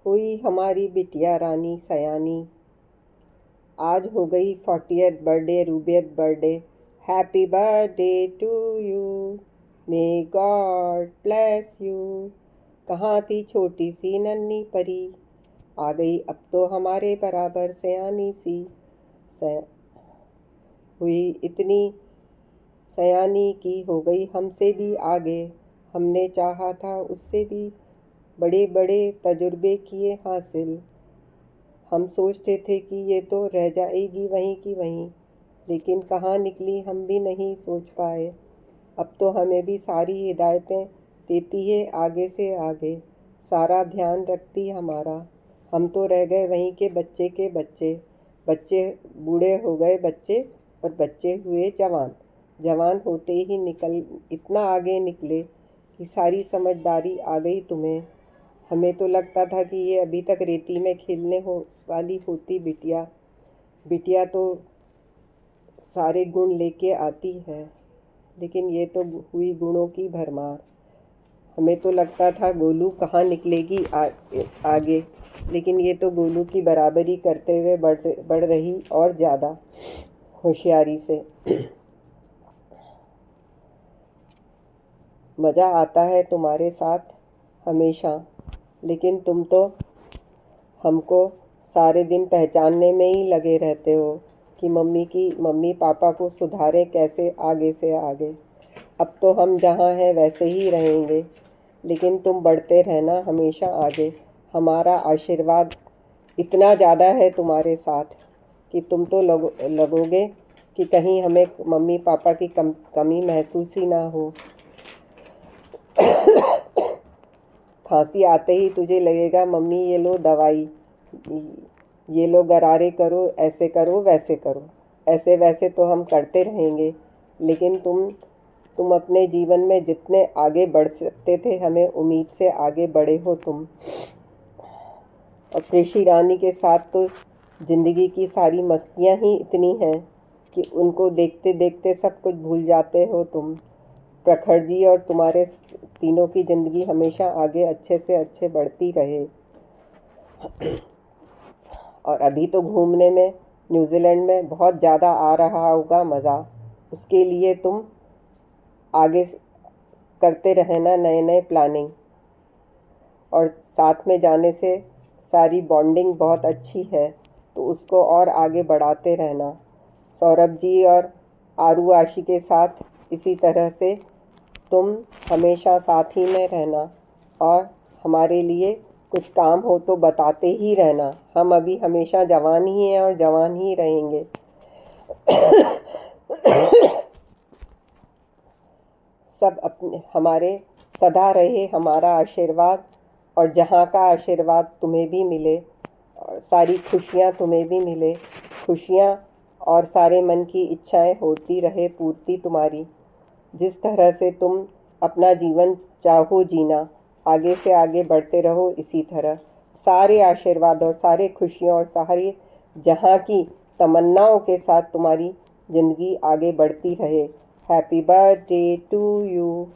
हुई हमारी बिटिया रानी सयानी। आज हो गई 40th बर्थडे, रूबियत birthday. Happy birthday to you, may God bless you. कहाँ थी छोटी सी नन्ही परी, आ गई अब तो हमारे बराबर सयानी सी। हुई इतनी सयानी की हो गई हमसे भी आगे। हमने चाहा था उससे भी बड़े बड़े तजुर्बे किए हासिल। हम सोचते थे कि ये तो रह जाएगी वहीं की वहीं, लेकिन कहाँ निकली हम भी नहीं सोच पाए। अब तो हमें भी सारी हिदायतें देती है आगे से आगे, सारा ध्यान रखती हमारा। हम तो रह गए वहीं के बच्चे। बच्चे बूढ़े हो गए बच्चे, और बच्चे हुए जवान। जवान होते ही इतना आगे निकले कि सारी समझदारी आ गई तुम्हें। हमें तो लगता था कि ये अभी तक रेती में खेलने वाली होती बिटिया। बिटिया तो सारे गुण लेके आती है, लेकिन ये तो हुई गुणों की भरमार। हमें तो लगता था गोलू कहाँ निकलेगी आगे, लेकिन ये तो गोलू की बराबरी करते हुए बढ़ रही, और ज़्यादा होशियारी से। मज़ा आता है तुम्हारे साथ हमेशा, लेकिन तुम तो हमको सारे दिन पहचानने में ही लगे रहते हो कि मम्मी पापा को सुधारें कैसे आगे से आगे। अब तो हम जहाँ हैं वैसे ही रहेंगे, लेकिन तुम बढ़ते रहना हमेशा आगे। हमारा आशीर्वाद इतना ज़्यादा है तुम्हारे साथ कि तुम तो लगोगे कि कहीं हमें मम्मी पापा की कमी महसूस ही ना हो। खांसी आते ही तुझे लगेगा मम्मी ये लो दवाई, ये लो गरारे करो, ऐसे करो वैसे करो। ऐसे वैसे तो हम करते रहेंगे, लेकिन तुम अपने जीवन में जितने आगे बढ़ सकते थे, हमें उम्मीद से आगे बढ़े हो तुम। और कृषि रानी के साथ तो ज़िंदगी की सारी मस्तियाँ ही इतनी हैं कि उनको देखते देखते सब कुछ भूल जाते हो तुम। प्रखर जी और तुम्हारे तीनों की ज़िंदगी हमेशा आगे अच्छे से अच्छे बढ़ती रहे। और अभी तो घूमने में न्यूजीलैंड में बहुत ज़्यादा आ रहा होगा मज़ा। उसके लिए तुम आगे करते रहना नए नए प्लानिंग, और साथ में जाने से सारी बॉन्डिंग बहुत अच्छी है, तो उसको और आगे बढ़ाते रहना। सौरभ जी और आरू आशी के साथ इसी तरह से तुम हमेशा साथ ही में रहना, और हमारे लिए कुछ काम हो तो बताते ही रहना। हम अभी हमेशा जवान ही हैं और जवान ही रहेंगे। सब अपने हमारे सदा रहे हमारा आशीर्वाद, और जहाँ का आशीर्वाद तुम्हें भी मिले, और सारी खुशियाँ तुम्हें भी मिले। खुशियाँ और सारे मन की इच्छाएं होती रहे पूर्ति तुम्हारी। जिस तरह से तुम अपना जीवन चाहो जीना, आगे से आगे बढ़ते रहो इसी तरह। सारे आशीर्वाद और सारे खुशियों और सारी जहाँ की तमन्नाओं के साथ तुम्हारी ज़िंदगी आगे बढ़ती रहे। Happy birthday to you.